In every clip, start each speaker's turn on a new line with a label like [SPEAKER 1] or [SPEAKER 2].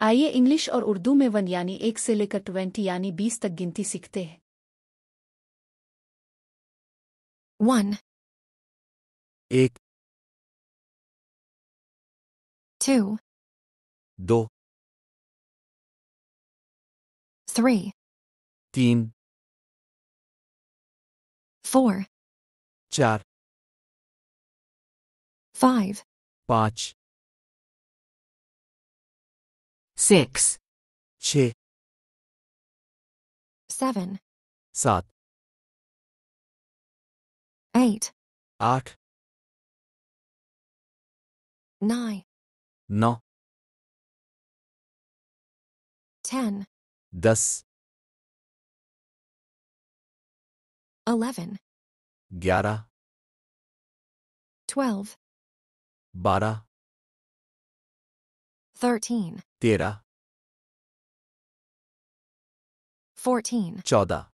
[SPEAKER 1] आइए इंग्लिश और उर्दू में 1 यानी 1 से लेकर 20 यानी 20 तक गिनती सीखते हैं।
[SPEAKER 2] 1,
[SPEAKER 3] 1,
[SPEAKER 2] 2,
[SPEAKER 3] 2,
[SPEAKER 2] 3,
[SPEAKER 3] 3,
[SPEAKER 2] 4,
[SPEAKER 3] 4,
[SPEAKER 2] 5,
[SPEAKER 3] 5,
[SPEAKER 2] 6,
[SPEAKER 3] 6,
[SPEAKER 2] 7,
[SPEAKER 3] 7,
[SPEAKER 2] 8,
[SPEAKER 3] 8,
[SPEAKER 2] 9,
[SPEAKER 3] 9,
[SPEAKER 2] 10,
[SPEAKER 3] 10,
[SPEAKER 2] 11,
[SPEAKER 3] 11,
[SPEAKER 2] 12,
[SPEAKER 3] 12,
[SPEAKER 2] 13,
[SPEAKER 3] 13,
[SPEAKER 2] 14,
[SPEAKER 3] 14,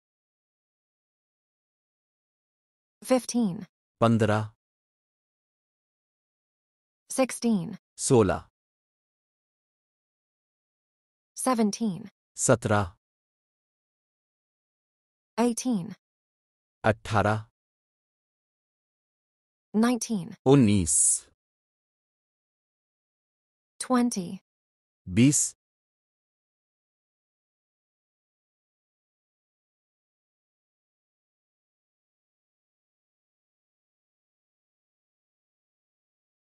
[SPEAKER 2] 15,
[SPEAKER 3] 15,
[SPEAKER 2] 16,
[SPEAKER 3] 16,
[SPEAKER 2] 17,
[SPEAKER 3] 17,
[SPEAKER 2] 18,
[SPEAKER 3] 18,
[SPEAKER 2] 19,
[SPEAKER 3] 19,
[SPEAKER 2] 20,
[SPEAKER 3] 20,